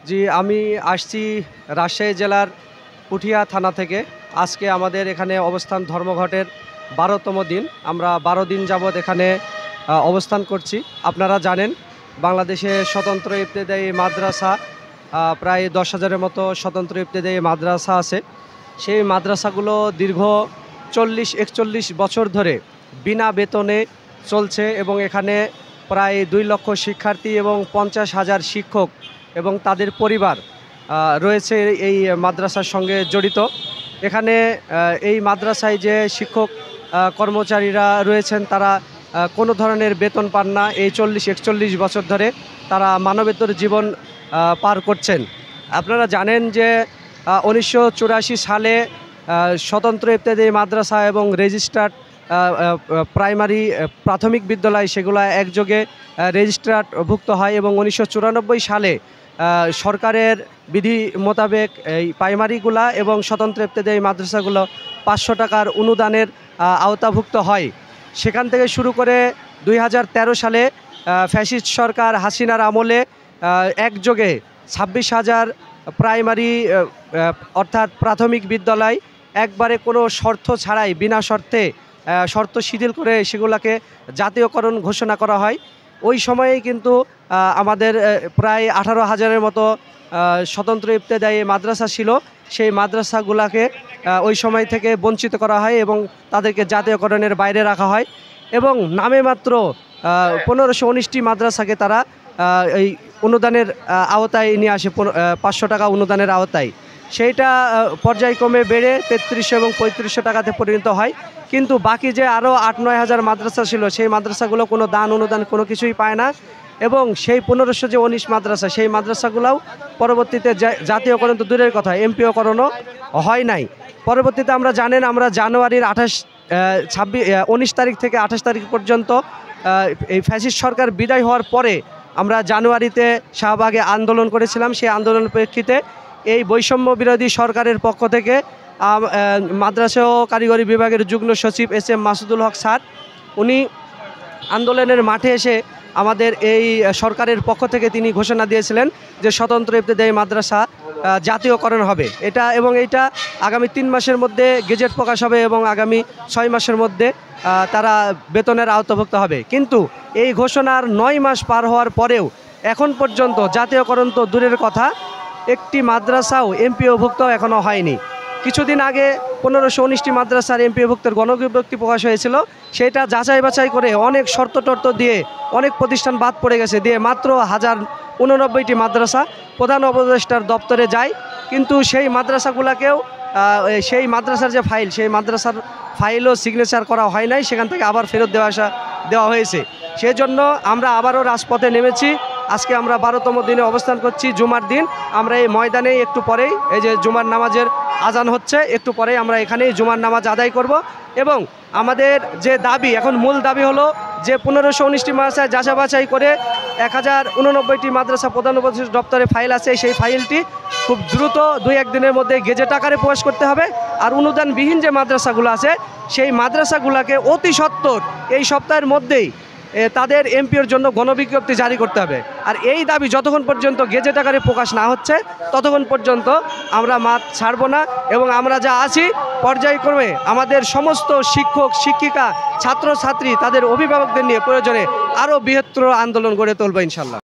জি, আমি আসছি রাজশাহী জেলার পুঠিয়া থানা থেকে। আজকে আমাদের এখানে অবস্থান ধর্মঘটের ১২তম দিন। আমরা ১২ দিন যাবৎ এখানে অবস্থান করছি। আপনারা জানেন বাংলাদেশে স্বতন্ত্র ইবতেদায়ী মাদ্রাসা প্রায় ১০,০০০-এর মতো স্বতন্ত্র ইবতেদায়ী মাদ্রাসা আছে। সেই মাদ্রাসাগুলো দীর্ঘ ৪০-৪১ বছর ধরে বিনা বেতনে চলছে এবং এখানে প্রায় ২ লক্ষ শিক্ষার্থী এবং ৫০,০০০ শিক্ষক এবং তাদের পরিবার রয়েছে এই মাদ্রাসার সঙ্গে জড়িত। এখানে এই মাদ্রাসায় যে শিক্ষক কর্মচারীরা রয়েছেন তারা কোনো ধরনের বেতন পান না। এই ৪০-৪১ বছর ধরে তারা মানবেতর জীবন পার করছেন। আপনারা জানেন যে ১৯৮৪ সালে স্বতন্ত্র ইবতেদায়ী মাদ্রাসা এবং রেজিস্ট্রার্ড প্রাইমারি প্রাথমিক বিদ্যালয় সেগুলো একযোগে রেজিস্ট্রারভুক্ত হয় এবং ১৯৯৪ সালে সরকারের বিধি মোতাবেক এই প্রাইমারিগুলা এবং স্বতন্ত্র ইবতেদায়ী মাদ্রাসাগুলো ৫০০ টাকার অনুদানের আওতাভুক্ত হয়। সেখান থেকে শুরু করে ২০১৩ সালে ফ্যাসিস্ট সরকার হাসিনার আমলে একযোগে ২৬,০০০ প্রাইমারি অর্থাৎ প্রাথমিক বিদ্যালয় একবারে কোনো শর্ত ছাড়াই বিনা শর্তে শর্ত শিথিল করে সেগুলোকে জাতীয়করণ ঘোষণা করা হয়। ওই সময়েই কিন্তু আমাদের প্রায় ১৮,০০০-এর মতো স্বতন্ত্র ইবতেদায়ী মাদ্রাসা ছিল। সেই মাদ্রাসাগুলোকে ওই সময় থেকে বঞ্চিত করা হয় এবং তাদেরকে জাতীয়করণের বাইরে রাখা হয় এবং নামে মাত্র ১৫১৯টি মাদ্রাসাকে তারা এই অনুদানের আওতায় নিয়ে আসে, ৫০০ টাকা অনুদানের আওতায়। সেইটা পর্যায়ক্রমে বেড়ে ৩৩০০ এবং ৩৫০০ টাকাতে পরিণত হয়। কিন্তু বাকি যে আরও ৮-৯ হাজার মাদ্রাসা ছিল সেই মাদ্রাসাগুলো কোনো দান অনুদান কোনো কিছুই পায় না এবং সেই ১৫১৯ মাদ্রাসা সেই মাদ্রাসাগুলোও পরবর্তীতে জাতীয়করণ তো দূরের কথা, এমপিওকরণও হয় নাই। পরবর্তীতে আমরা জানেন আমরা জানুয়ারির ১৯ তারিখ থেকে ২৮ তারিখ পর্যন্ত এই ফ্যাসিস্ট সরকার বিদায় হওয়ার পরে আমরা জানুয়ারিতে শাহবাগে আন্দোলন করেছিলাম। সেই আন্দোলনের প্রেক্ষিতে এই বৈষম্য বিরোধী সরকারের পক্ষ থেকে মাদ্রাসা ও কারিগরি বিভাগের যুগ্ম সচিব SM মাসুদুল হক স্যার উনি আন্দোলনের মাঠে এসে আমাদের এই সরকারের পক্ষ থেকে তিনি ঘোষণা দিয়েছিলেন যে স্বতন্ত্র ইবতেদায়ী মাদ্রাসা জাতীয়করণ হবে। এইটা আগামী ৩ মাসের মধ্যে গেজেট প্রকাশ হবে এবং আগামী ৬ মাসের মধ্যে তারা বেতনের আওতাভুক্ত হবে। কিন্তু এই ঘোষণার ৯ মাস পার হওয়ার পরেও এখন পর্যন্ত জাতীয়করণ তো দূরের কথা, একটি মাদ্রাসাও এমপিওভুক্ত এখনও হয়নি। কিছুদিন আগে ১৫১৯টি মাদ্রাসার এমপিওভুক্তের গণবিজ্ঞপ্তি প্রকাশ হয়েছিল। সেটা যাচাই বাছাই করে অনেক শর্ত টর্ত দিয়ে অনেক প্রতিষ্ঠান বাদ পড়ে গেছে, দিয়ে মাত্র ১,০৮৯টি মাদ্রাসা প্রধান উপদেষ্টার দপ্তরে যায়। কিন্তু সেই মাদ্রাসাগুলোকেও সেই মাদ্রাসার যে ফাইল সেই মাদ্রাসার ফাইলও সিগনেচার করা হয় নাই, সেখান থেকে আবার ফেরত দেওয়া হয়েছে। সেজন্য আমরা আবারও রাজপথে নেমেছি। আজকে আমরা ১২তম দিনে অবস্থান করছি, জুমার দিন। আমরা এই ময়দানে একটু পরেই এই যে জুমার নামাজের আজান হচ্ছে, একটু পরেই আমরা এখানেই জুমার নামাজ আদায় করব এবং আমাদের যে দাবি এখন মূল দাবি হলো যে ১৫১৯টি মাদ্রাসায় যাচাই বাছাই করে ১,০৮৯টি মাদ্রাসা প্রধান উপদেষ্টা দপ্তরে ফাইল আছে, সেই ফাইলটি খুব দ্রুত ২-১ দিনের মধ্যে গেজেট আকারে প্রকাশ করতে হবে। আর অনুদানবিহীন যে মাদ্রাসাগুলো আছে সেই মাদ্রাসাগুলোকে অতি সত্বর এই সপ্তাহের মধ্যেই তাদের এমপিওর জন্য গণবিজ্ঞপ্তি জারি করতে হবে। আর এই দাবি যতক্ষণ পর্যন্ত গেজেট আকারে প্রকাশ না হচ্ছে ততক্ষণ পর্যন্ত আমরা মাঠ ছাড়ব না এবং আমরা যা আছি পর্যায়ক্রমে আমাদের সমস্ত শিক্ষক শিক্ষিকা ছাত্রছাত্রী তাদের অভিভাবকদের নিয়ে প্রয়োজনে আরও বৃহত্তর আন্দোলন গড়ে তুলব ইনশাল্লাহ।